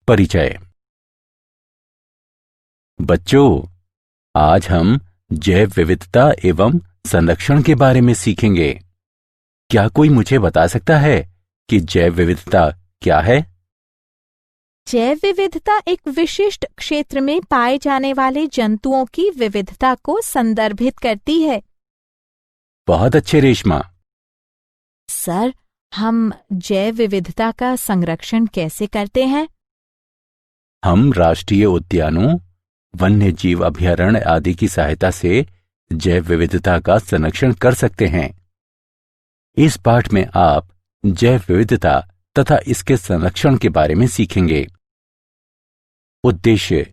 परिचय। बच्चों, आज हम जैव विविधता एवं संरक्षण के बारे में सीखेंगे। क्या कोई मुझे बता सकता है कि जैव विविधता क्या है? जैव विविधता एक विशिष्ट क्षेत्र में पाए जाने वाले जंतुओं की विविधता को संदर्भित करती है। बहुत अच्छे रेशमा। सर, हम जैव विविधता का संरक्षण कैसे करते हैं? हम राष्ट्रीय उद्यानों, वन्य जीव अभयारण्य आदि की सहायता से जैव विविधता का संरक्षण कर सकते हैं। इस पाठ में आप जैव विविधता तथा इसके संरक्षण के बारे में सीखेंगे। उद्देश्य: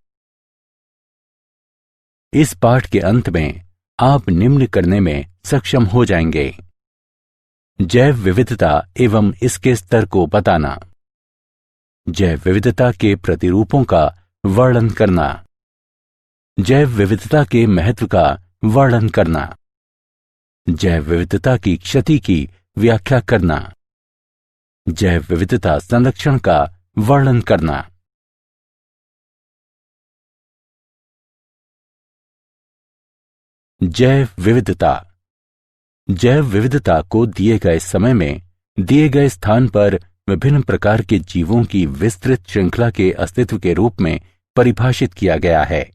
इस पाठ के अंत में आप निम्न करने में सक्षम हो जाएंगे। जैव विविधता एवं इसके स्तर को बताना, जैव विविधता के प्रतिरूपों का वर्णन करना, जैव विविधता के महत्व का वर्णन करना, जैव विविधता की क्षति की व्याख्या करना, जैव विविधता संरक्षण का वर्णन करना। जैव विविधता। जैव विविधता को दिए गए समय में दिए गए स्थान पर विभिन्न प्रकार के जीवों की विस्तृत श्रृंखला के अस्तित्व के रूप में परिभाषित किया गया है।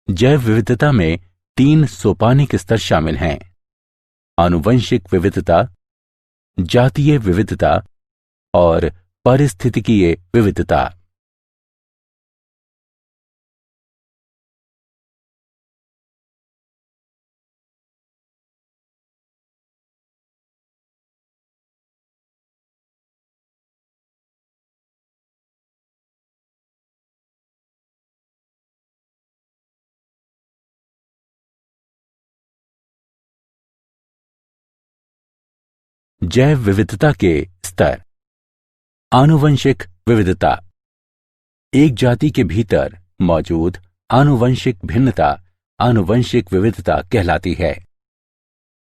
जैव विविधता में 3 सोपानिक स्तर शामिल हैं: आनुवंशिक विविधता, जातीय विविधता और पारिस्थितिकीय विविधता। जैव विविधता के स्तर। आनुवंशिक विविधता। एक जाति के भीतर मौजूद आनुवंशिक भिन्नता आनुवंशिक विविधता कहलाती है।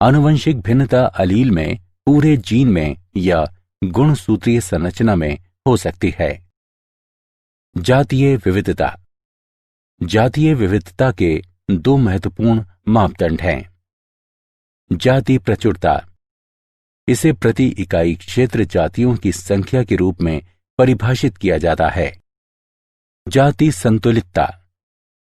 आनुवंशिक भिन्नता अलील में, पूरे जीन में या गुणसूत्रीय संरचना में हो सकती है। जातीय विविधता। जातीय विविधता के 2 महत्वपूर्ण मापदंड हैं: जाति प्रचुरता, इसे प्रति इकाई क्षेत्र जातियों की संख्या के रूप में परिभाषित किया जाता है। जाति संतुलितता,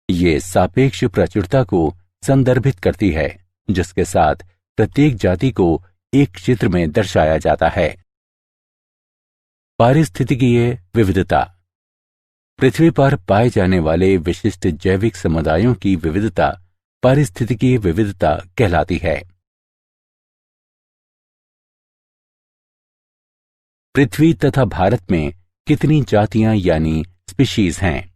ये सापेक्ष प्रचुरता को संदर्भित करती है, जिसके साथ प्रत्येक जाति को एक क्षेत्र में दर्शाया जाता है। पारिस्थितिकीय विविधता, पृथ्वी पर पाए जाने वाले विशिष्ट जैविक समुदायों की विविधता पारिस्थितिकीय विविधता कहलाती है। पृथ्वी तथा भारत में कितनी जातियां यानी स्पीशीज हैं?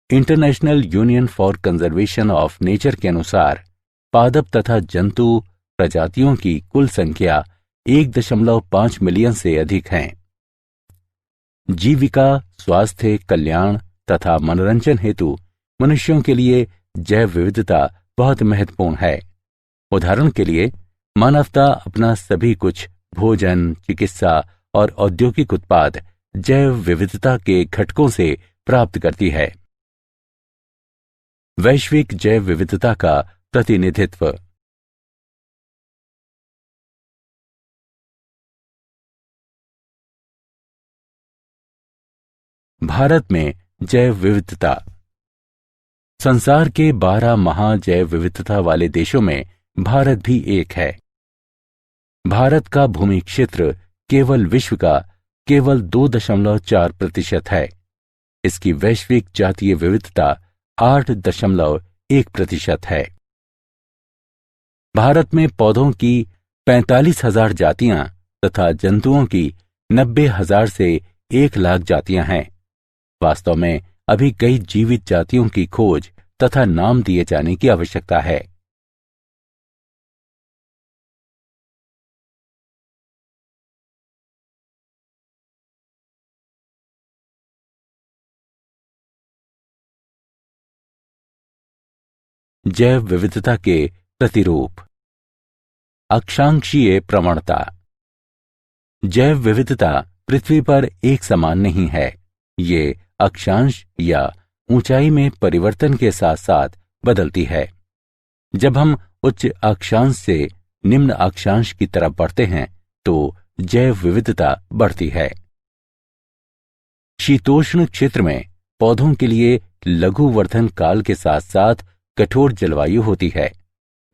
International union for conservation of nature के अनुसार पादप तथा जंतु प्रजातियों की कुल संख्या 1.5 मिलियन से अधिक हैं। जीविका, स्वास्थ्य, कल्याण तथा मनोरंजन हेतु मनुष्यों के लिए जैव विविधता बहुत महत्वपूर्ण है। उदाहरण के लिए, मानवता अपना सभी कुछ भोजन, चिकित्सा और औद्योगिक उत्पाद जैव विविधता के घटकों से प्राप्त करती है। वैश्विक जैव विविधता का प्रतिनिधित्व। भारत में जैव विविधता। संसार के 12 महाजैव विविधता वाले देशों में भारत भी एक है। भारत का भूमि क्षेत्र केवल विश्व का केवल 2.4% है। इसकी वैश्विक जातीय विविधता 8.1% है। भारत में पौधों की 45,000 जातियां तथा जंतुओं की 90,000 से 1,00,000 जातियां हैं। वास्तव में अभी कई जीवित जातियों की खोज तथा नाम दिए जाने की आवश्यकता है। जैव विविधता के प्रतिरूप। अक्षांशीय प्रवणता। जैव विविधता पृथ्वी पर एक समान नहीं है। ये अक्षांश या ऊंचाई में परिवर्तन के साथ साथ बदलती है। जब हम उच्च अक्षांश से निम्न अक्षांश की तरफ बढ़ते हैं तो जैव विविधता बढ़ती है। शीतोष्ण क्षेत्र में पौधों के लिए लघु वर्धन काल के साथ साथ कठोर जलवायु होती है।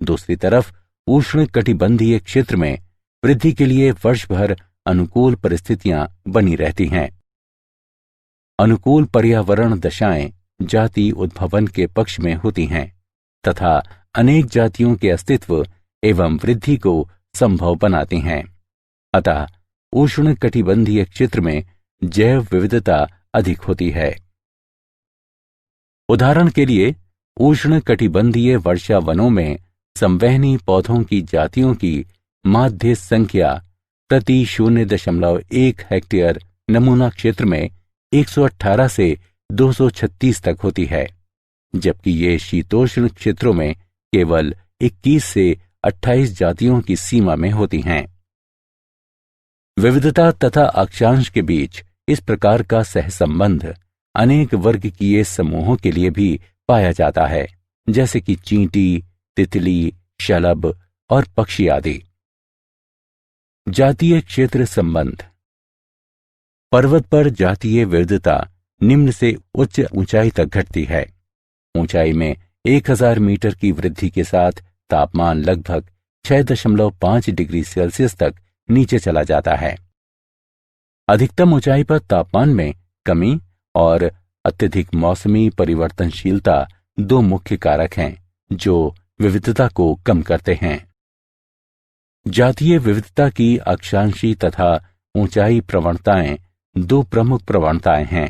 दूसरी तरफ उष्ण कटिबंधीय क्षेत्र में वृद्धि के लिए वर्ष भर अनुकूल परिस्थितियां बनी रहती हैं। अनुकूल पर्यावरण दशाएं जाति उद्भवन के पक्ष में होती हैं तथा अनेक जातियों के अस्तित्व एवं वृद्धि को संभव बनाती हैं। अतः उष्ण कटिबंधीय क्षेत्र में जैव विविधता अधिक होती है। उदाहरण के लिए उष्ण कटिबंधीय वर्षा वनों में संवहनी पौधों की जातियों की माध्य संख्या प्रति 0.1 हेक्टेयर नमूना क्षेत्र में 118 से 236 तक होती है, जबकि ये शीतोष्ण क्षेत्रों में केवल 21 से 28 जातियों की सीमा में होती हैं। विविधता तथा अक्षांश के बीच इस प्रकार का सहसंबंध अनेक वर्गकीय समूहों के लिए भी पाया जाता है, जैसे कि चींटी, तितली, शलभ और पक्षी आदि। जातीय क्षेत्र संबंध। पर्वत पर जातीय विविधता निम्न से उच्च ऊंचाई तक घटती है। ऊंचाई में 1000 मीटर की वृद्धि के साथ तापमान लगभग 6.5 डिग्री सेल्सियस तक नीचे चला जाता है। अधिकतम ऊंचाई पर तापमान में कमी और अत्यधिक मौसमी परिवर्तनशीलता दो मुख्य कारक हैं जो विविधता को कम करते हैं। जातीय विविधता की अक्षांशी तथा ऊंचाई प्रवणताएं दो प्रमुख प्रवणताएं हैं।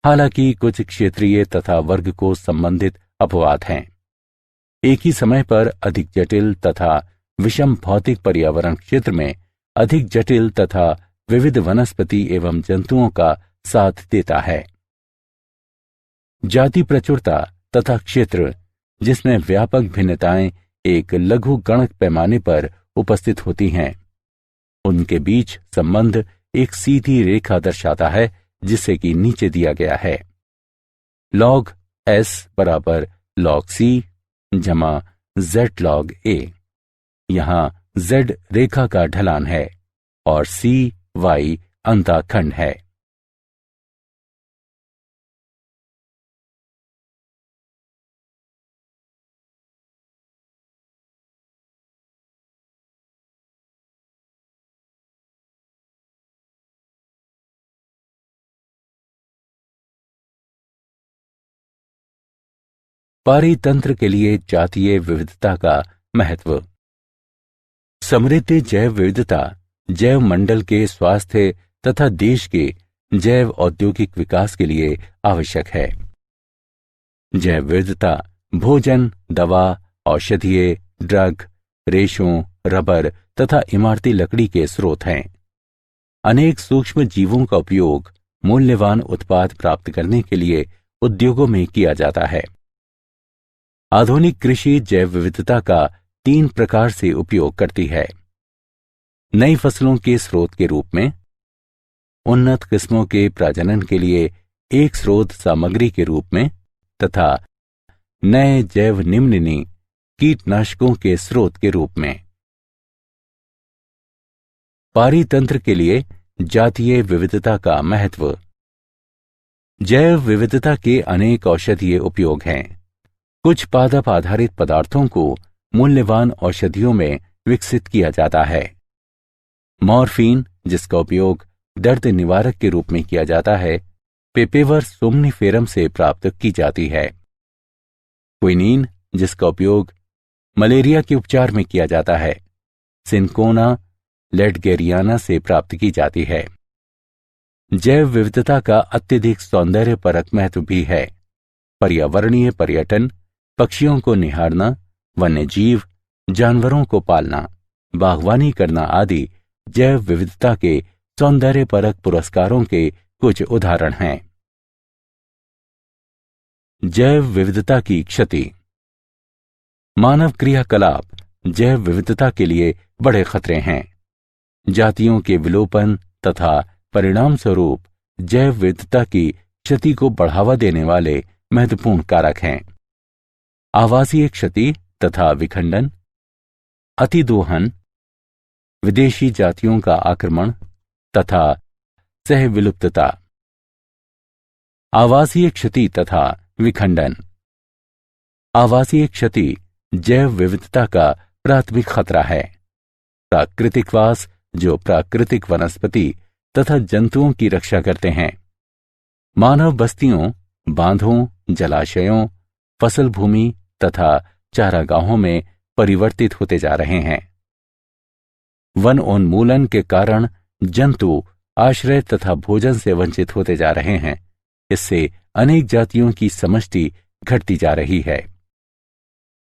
हालांकि कुछ क्षेत्रीय तथा वर्ग को संबंधित अपवाद हैं। एक ही समय पर अधिक जटिल तथा विषम भौतिक पर्यावरण क्षेत्र में अधिक जटिल तथा विविध वनस्पति एवं जंतुओं का साथ देता है। जाति प्रचुरता तथा क्षेत्र जिसमें व्यापक भिन्नताएं एक लघु गणक पैमाने पर उपस्थित होती हैं, उनके बीच संबंध एक सीधी रेखा दर्शाता है, जिसे कि नीचे दिया गया है। log s बराबर log c जमा z log a। यहां z रेखा का ढलान है और c y अंतःखंड है। पारितंत्र के लिए जातीय विविधता का महत्व। समृद्ध जैव विविधता जैव मंडल के स्वास्थ्य तथा देश के जैव औद्योगिक विकास के लिए आवश्यक है। जैव विविधता भोजन, दवा, औषधीय, ड्रग, रेशों, रबर तथा इमारती लकड़ी के स्रोत हैं। अनेक सूक्ष्म जीवों का उपयोग मूल्यवान उत्पाद प्राप्त करने के लिए उद्योगों में किया जाता है। आधुनिक कृषि जैव विविधता का 3 प्रकार से उपयोग करती है। नई फसलों के स्रोत के रूप में, उन्नत किस्मों के प्रजनन के लिए एक स्रोत सामग्री के रूप में तथा नए जैव निम्ननी कीटनाशकों के स्रोत के रूप में। पारितंत्र के लिए जातीय विविधता का महत्व। जैव विविधता के अनेक औषधीय उपयोग हैं। कुछ पादप आधारित पदार्थों को मूल्यवान औषधियों में विकसित किया जाता है। मॉर्फिन, जिसका उपयोग दर्द निवारक के रूप में किया जाता है, पेपेवर सोमनिफेरम से प्राप्त की जाती है। क्विनीन, जिसका उपयोग मलेरिया के उपचार में किया जाता है, सिनकोना लेडगेरियाना से प्राप्त की जाती है। जैव विविधता का अत्यधिक सौंदर्यपरक महत्व भी है। पर्यावरणीय पर्यटन, पक्षियों को निहारना, वन्यजीव, जानवरों को पालना, बागवानी करना आदि जैव विविधता के सौंदर्यपरक पुरस्कारों के कुछ उदाहरण हैं। जैव विविधता की क्षति। मानव क्रियाकलाप जैव विविधता के लिए बड़े खतरे हैं। जातियों के विलोपन तथा परिणाम स्वरूप जैव विविधता की क्षति को बढ़ावा देने वाले महत्वपूर्ण कारक हैं। आवासीय क्षति तथा विखंडन, अतिदोहन, विदेशी जातियों का आक्रमण तथा सहविलुप्तता। आवासीय क्षति तथा विखंडन। आवासीय क्षति जैव विविधता का प्राथमिक खतरा है। प्राकृतिकवास जो प्राकृतिक वनस्पति तथा जंतुओं की रक्षा करते हैं, मानव बस्तियों, बांधों, जलाशयों, फसल भूमि तथा चारागाहों में परिवर्तित होते जा रहे हैं। वनोन्मूलन के कारण जंतु आश्रय तथा भोजन से वंचित होते जा रहे हैं। इससे अनेक जातियों की समष्टि घटती जा रही है।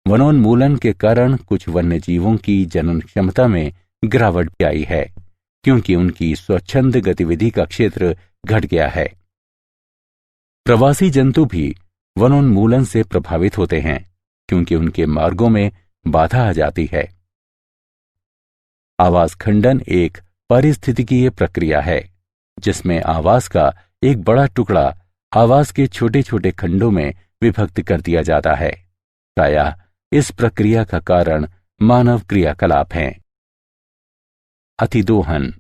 वनोन्मूलन के कारण कुछ वन्यजीवों की जनन क्षमता में गिरावट भी आई है, क्योंकि उनकी स्वच्छंद गतिविधि का क्षेत्र घट गया है। प्रवासी जंतु भी वनोन्मूलन से प्रभावित होते हैं, क्योंकि उनके मार्गों में बाधा आ जाती है। आवास खंडन एक पारिस्थितिकीय प्रक्रिया है, जिसमें आवास का एक बड़ा टुकड़ा आवास के छोटे छोटे खंडों में विभक्त कर दिया जाता है। प्रायः इस प्रक्रिया का कारण मानव क्रियाकलाप हैं। अतिदोहन।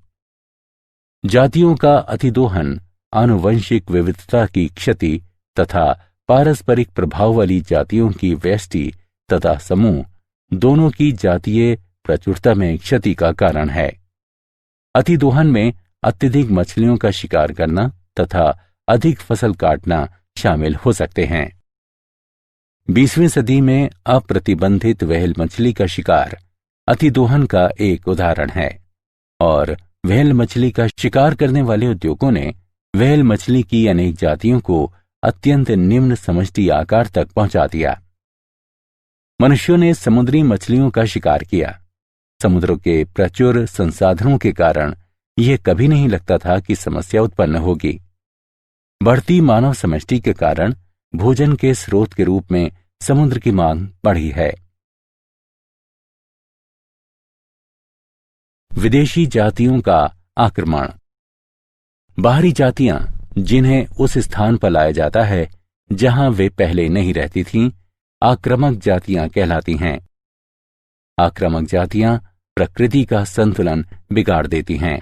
जातियों का अतिदोहन आनुवंशिक विविधता की क्षति तथा पारस्परिक प्रभाव वाली जातियों की व्यष्टि तथा समूह दोनों की जातीय प्रचुरता में क्षति का कारण है। अतिदोहन में अत्यधिक मछलियों का शिकार करना तथा अधिक फसल काटना शामिल हो सकते हैं। 20वीं सदी में अप्रतिबंधित व्हेल मछली का शिकार अतिदोहन का एक उदाहरण है, और व्हेल मछली का शिकार करने वाले उद्योगों ने व्हेल मछली की अनेक जातियों को अत्यंत निम्न समष्टि आकार तक पहुंचा दिया। मनुष्यों ने समुद्री मछलियों का शिकार किया। समुद्रों के प्रचुर संसाधनों के कारण यह कभी नहीं लगता था कि समस्या उत्पन्न होगी। बढ़ती मानव समष्टि के कारण भोजन के स्रोत के रूप में समुद्र की मांग बढ़ी है। विदेशी जातियों का आक्रमण। बाहरी जातियां जिन्हें उस स्थान पर लाया जाता है जहां वे पहले नहीं रहती थीं, आक्रामक जातियां कहलाती हैं। आक्रामक जातियां प्रकृति का संतुलन बिगाड़ देती हैं।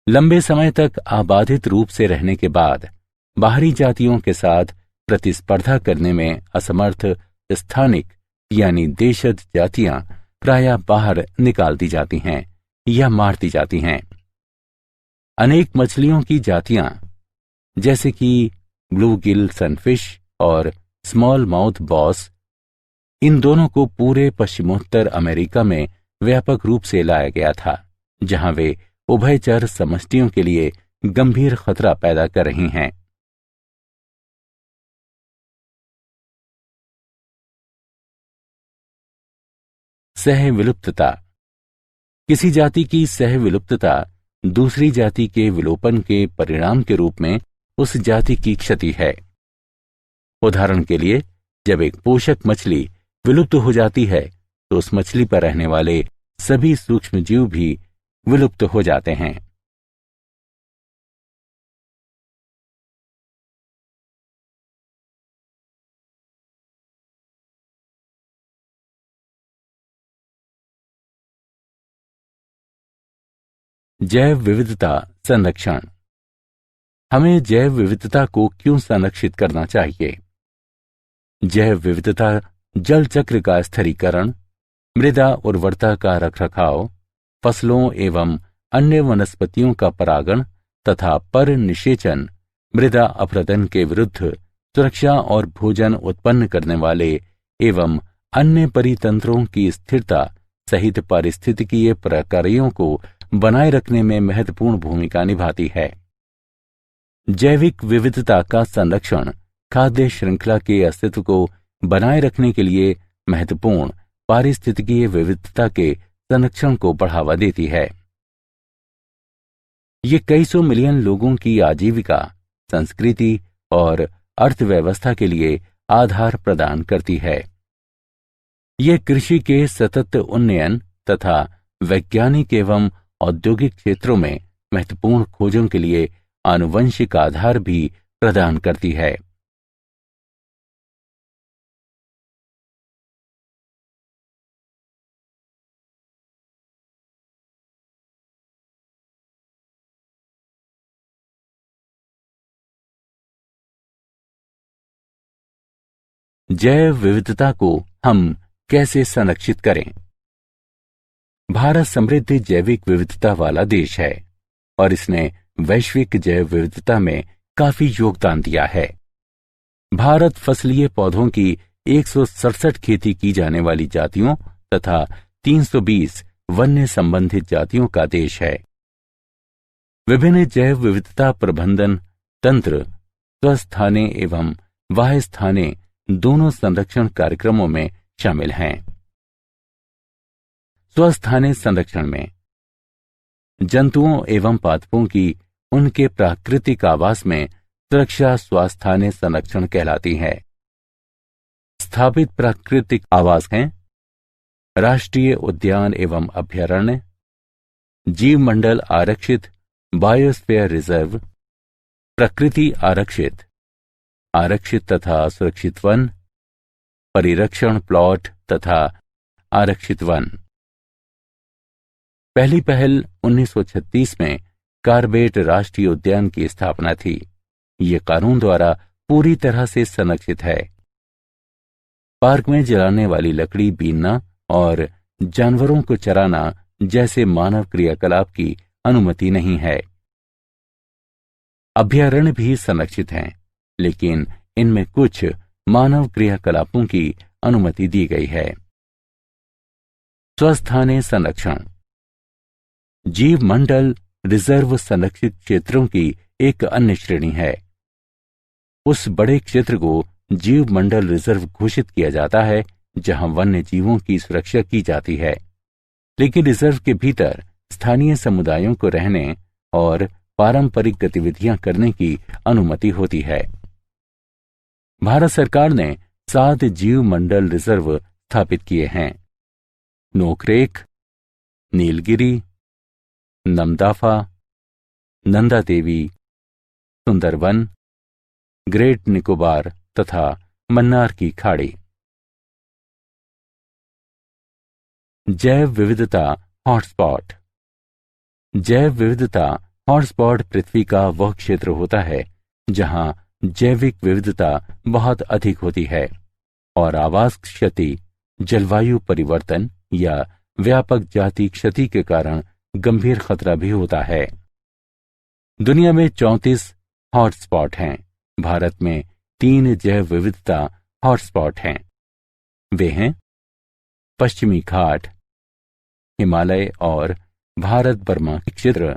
लंबे समय तक आबादित रूप से रहने के बाद बाहरी जातियों के साथ प्रतिस्पर्धा करने में असमर्थ स्थानिक यानी देशज जातियां प्रायः बाहर निकाल दी जाती हैं या मार दी जाती हैं। अनेक मछलियों की जातियां जैसे कि ब्लू गिल सनफिश और स्मॉल माउथ बॉस, इन दोनों को पूरे पश्चिमोत्तर अमेरिका में व्यापक रूप से लाया गया था, जहां वे उभयचर समष्टियों के लिए गंभीर खतरा पैदा कर रही हैं। सहविलुप्तता। किसी जाति की सहविलुप्तता दूसरी जाति के विलोपन के परिणाम के रूप में उस जाति की क्षति है। उदाहरण के लिए, जब एक पोषक मछली विलुप्त हो जाती है तो उस मछली पर रहने वाले सभी सूक्ष्मजीव भी विलुप्त हो जाते हैं। जैव विविधता संरक्षण। हमें जैव विविधता को क्यों संरक्षित करना चाहिए? जैव विविधता जल चक्र का स्थिरीकरण, मृदा उर्वरता का रखरखाव, फसलों एवं अन्य वनस्पतियों का परागण तथा पर निषेचन, मृदा अपरदन के विरुद्ध सुरक्षा और भोजन उत्पन्न करने वाले एवं अन्य परितंत्रों की स्थिरता सहित पारिस्थितिकीय प्रक्रियाओं को बनाए रखने में महत्वपूर्ण भूमिका निभाती है। जैविक विविधता का संरक्षण खाद्य श्रृंखला के अस्तित्व को बनाए रखने के लिए महत्वपूर्ण पारिस्थितिकीय विविधता के संरक्षण को बढ़ावा देती है। ये कई सौ मिलियन लोगों की आजीविका, संस्कृति और अर्थव्यवस्था के लिए आधार प्रदान करती है। ये कृषि के सतत उन्नयन तथा वैज्ञानिक एवं औद्योगिक क्षेत्रों में महत्वपूर्ण खोजों के लिए आनुवंशिक आधार भी प्रदान करती है। जैव विविधता को हम कैसे संरक्षित करें? भारत समृद्ध जैविक विविधता वाला देश है और इसने वैश्विक जैव विविधता में काफी योगदान दिया है। भारत फसलीय पौधों की 167 खेती की जाने वाली जातियों तथा 320 वन्य संबंधित जातियों का देश है। विभिन्न जैव विविधता प्रबंधन तंत्र स्वस्थाने एवं बाह्य स्थाने दोनों संरक्षण कार्यक्रमों में शामिल हैं। स्वस्थाने संरक्षण में जंतुओं एवं पादपों की उनके प्राकृतिक आवास में सुरक्षा स्वास्थाने संरक्षण कहलाती है। स्थापित प्राकृतिक आवास हैं राष्ट्रीय उद्यान एवं अभयारण्य, जीवमंडल आरक्षित बायोस्फीयर रिजर्व, प्रकृति आरक्षित तथा सुरक्षित वन, परिरक्षण प्लॉट तथा आरक्षित वन। पहली पहल 1936 में कार्बेट राष्ट्रीय उद्यान की स्थापना थी। ये कानून द्वारा पूरी तरह से संरक्षित है। पार्क में जलाने वाली लकड़ी बीनना और जानवरों को चराना जैसे मानव क्रियाकलाप की अनुमति नहीं है। अभयारण्य भी संरक्षित हैं, लेकिन इनमें कुछ मानव क्रियाकलापों की अनुमति दी गई है। स्वस्थाने संरक्षण जीव मंडल रिजर्व संरक्षित क्षेत्रों की एक अन्य श्रेणी है। उस बड़े क्षेत्र को जीव मंडल रिजर्व घोषित किया जाता है जहां वन्य जीवों की सुरक्षा की जाती है, लेकिन रिजर्व के भीतर स्थानीय समुदायों को रहने और पारंपरिक गतिविधियां करने की अनुमति होती है। भारत सरकार ने 7 जीव मंडल रिजर्व स्थापित किए हैं। नोकरेक, नीलगिरी, नमदाफा, नंदा देवी, सुंदरवन, ग्रेट निकोबार तथा मन्नार की खाड़ी। जैव विविधता हॉटस्पॉट जैव विविधता हॉटस्पॉट पृथ्वी का वह क्षेत्र होता है जहां जैविक विविधता बहुत अधिक होती है और आवास क्षति, जलवायु परिवर्तन या व्यापक जाति क्षति के कारण गंभीर खतरा भी होता है। दुनिया में 34 हॉटस्पॉट हैं। भारत में 3 जैव विविधता हॉटस्पॉट हैं। वे हैं पश्चिमी घाट, हिमालय और भारत बर्मा क्षेत्र।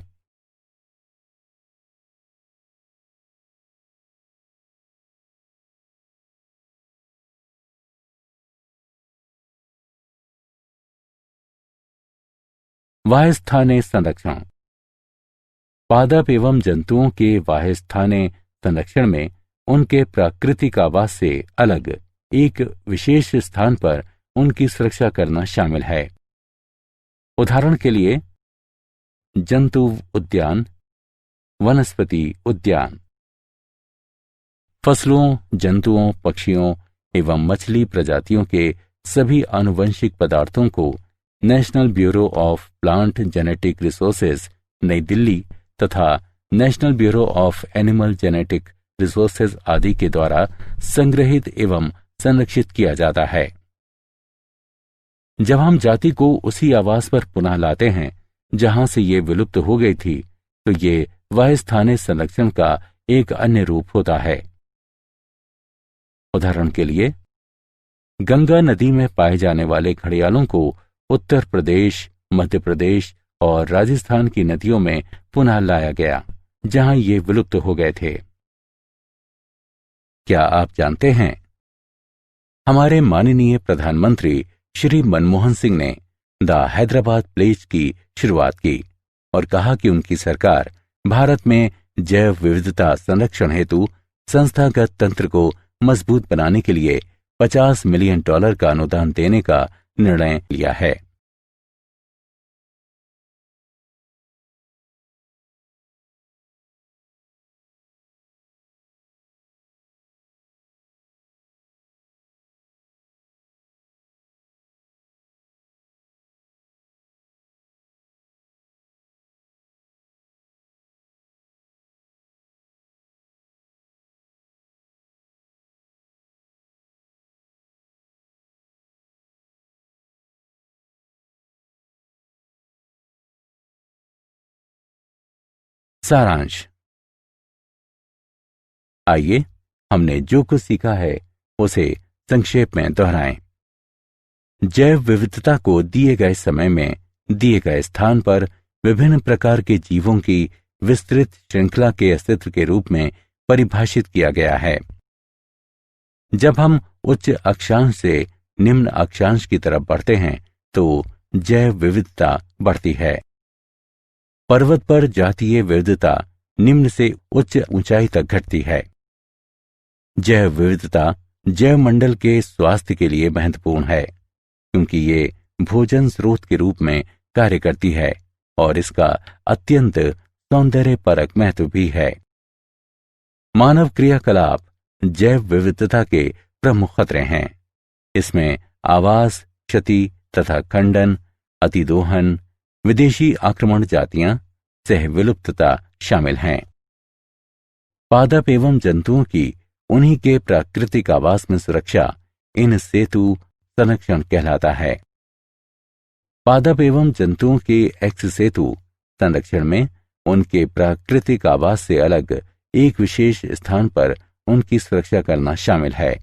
वाह्यस्थाने संरक्षण पादप एवं जंतुओं के वाह्यस्थाने संरक्षण में उनके प्राकृतिक आवास से अलग एक विशेष स्थान पर उनकी सुरक्षा करना शामिल है। उदाहरण के लिए जंतु उद्यान, वनस्पति उद्यान। फसलों, जंतुओं, पक्षियों एवं मछली प्रजातियों के सभी आनुवंशिक पदार्थों को national bureau of plant genetic resources नई दिल्ली तथा national bureau of animal genetic resources आदि के द्वारा संग्रहित एवं संरक्षित किया जाता है। जब हम जाति को उसी आवास पर पुनः लाते हैं जहां से ये विलुप्त हो गई थी, तो ये वाह्यस्थाने संरक्षण का एक अन्य रूप होता है। उदाहरण के लिए गंगा नदी में पाए जाने वाले घड़ियालों को उत्तर प्रदेश, मध्य प्रदेश और राजस्थान की नदियों में पुनः लाया गया जहां ये विलुप्त हो गए थे। क्या आप जानते हैं, हमारे माननीय प्रधानमंत्री श्री मनमोहन सिंह ने द हैदराबाद प्लेज की शुरुआत की और कहा कि उनकी सरकार भारत में जैव विविधता संरक्षण हेतु संस्थागत तंत्र को मजबूत बनाने के लिए $50 मिलियन का अनुदान देने का निर्णय लिया है। सारांश। आइए हमने जो कुछ सीखा है उसे संक्षेप में दोहराएं। जैव विविधता को दिए गए समय में दिए गए स्थान पर विभिन्न प्रकार के जीवों की विस्तृत श्रृंखला के अस्तित्व के रूप में परिभाषित किया गया है। जब हम उच्च अक्षांश से निम्न अक्षांश की तरफ बढ़ते हैं तो जैव विविधता बढ़ती है। पर्वत पर जातीय विविधता निम्न से उच्च ऊंचाई तक घटती है। जैव विविधता जैव मंडल के स्वास्थ्य के लिए महत्वपूर्ण है, क्योंकि ये भोजन स्रोत के रूप में कार्य करती है और इसका अत्यंत सौंदर्यपरक महत्व भी है। मानव क्रियाकलाप जैव विविधता के प्रमुख खतरे हैं। इसमें आवास क्षति तथा खंडन, अतिदोहन, विदेशी आक्रमण जातियां, सह विलुप्तता शामिल हैं। पादप एवं जंतुओं की उन्हीं के प्राकृतिक आवास में सुरक्षा इन सेतु संरक्षण कहलाता है। पादप एवं जंतुओं के एक्स सेतु संरक्षण में उनके प्राकृतिक आवास से अलग एक विशेष स्थान पर उनकी सुरक्षा करना शामिल है।